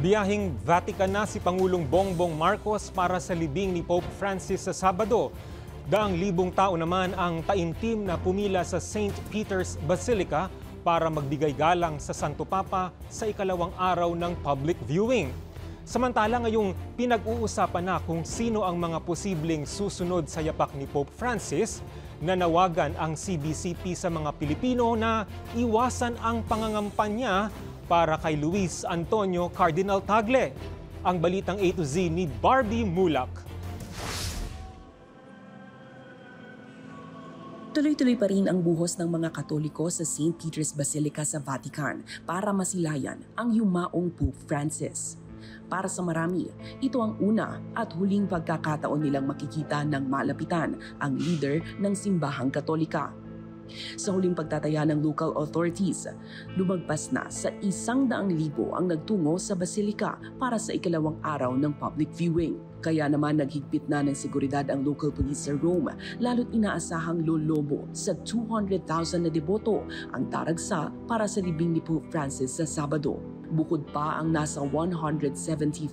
Biyahing Vatican na si Pangulong Bongbong Marcos para sa libing ni Pope Francis sa Sabado. Daang libong tao naman ang taimtim na pumila sa St. Peter's Basilica para magbigay galang sa Santo Papa sa ikalawang araw ng public viewing. Samantala ngayong pinag-uusapan na kung sino ang mga posibleng susunod sa yapak ni Pope Francis, nanawagan ang CBCP sa mga Pilipino na iwasan ang pangangampanya para kay Luis Antonio Cardinal Tagle. Ang balitang A to Z ni Barbie Mulak. Tuloy-tuloy pa rin ang buhos ng mga Katoliko sa St. Peter's Basilica sa Vatican para masilayan ang yumaong Pope Francis. Para sa marami, ito ang una at huling pagkakataon nilang makikita ng malapitan ang leader ng simbahang Katolika. Sa huling pagtataya ng local authorities, lumagpas na sa 100,000 ang nagtungo sa Basilica para sa ikalawang araw ng public viewing. Kaya naman naghigpit na ng seguridad ang local police sa Rome, lalo't inaasahang lolobo sa 200,000 na deboto ang daragsa para sa libing ni Pope Francis sa Sabado. Bukod pa ang nasa 170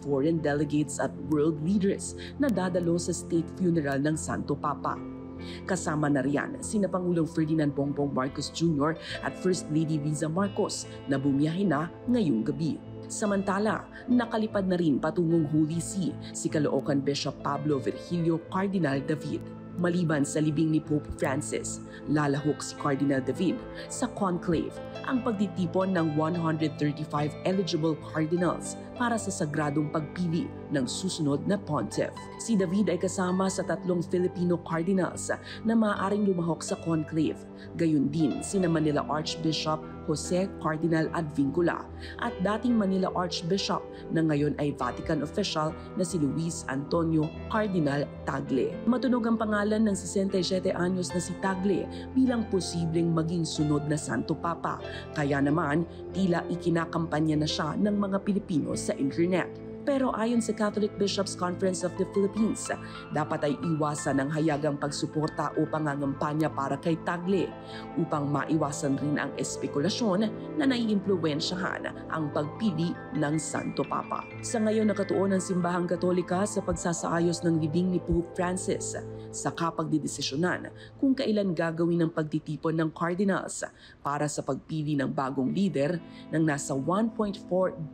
foreign delegates at world leaders na dadalo sa state funeral ng Santo Papa. Kasama na riyan sina Pangulong Ferdinand Bongbong Marcos Jr. at First Lady Riza Marcos na bumiyahe na ngayong gabi. Samantala, nakalipad na rin patungong Holy See si Caloocan Bishop Pablo Virgilio Cardinal David. Maliban sa libing ni Pope Francis, lalahok si Cardinal David sa conclave, ang pagtitipon ng 135 eligible cardinals para sa sagradong pagpili ng susunod na pontiff. Si David ay kasama sa 3 Filipino cardinals na maaaring lumahok sa conclave. Gayon din sina Manila Archbishop Jose Cardinal Advincula at dating Manila Archbishop na ngayon ay Vatican official na si Luis Antonio Cardinal Tagle. Matunog ang pangalan ng 67 anyos na si Tagle bilang posibleng maging sunod na Santo Papa. Kaya naman, tila ikinakampanya na siya ng mga Pilipino sa internet. Pero ayon sa Catholic Bishops' Conference of the Philippines, dapat ay iwasan ang hayagang pagsuporta o pangangampanya para kay Tagle upang maiwasan rin ang espekulasyon na naiimpluwensyahan ang pagpili ng Santo Papa. Sa ngayon nakatuon ang Simbahang Katolika sa pagsasaayos ng libing ni Pope Francis sa kapagdidesisyonan kung kailan gagawin ang pagtitipon ng cardinals para sa pagpili ng bagong leader ng nasa 1.4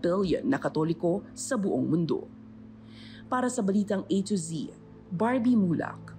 billion na Katoliko sa buong mundo. Para sa balitang A to Z, Barbie Mulak.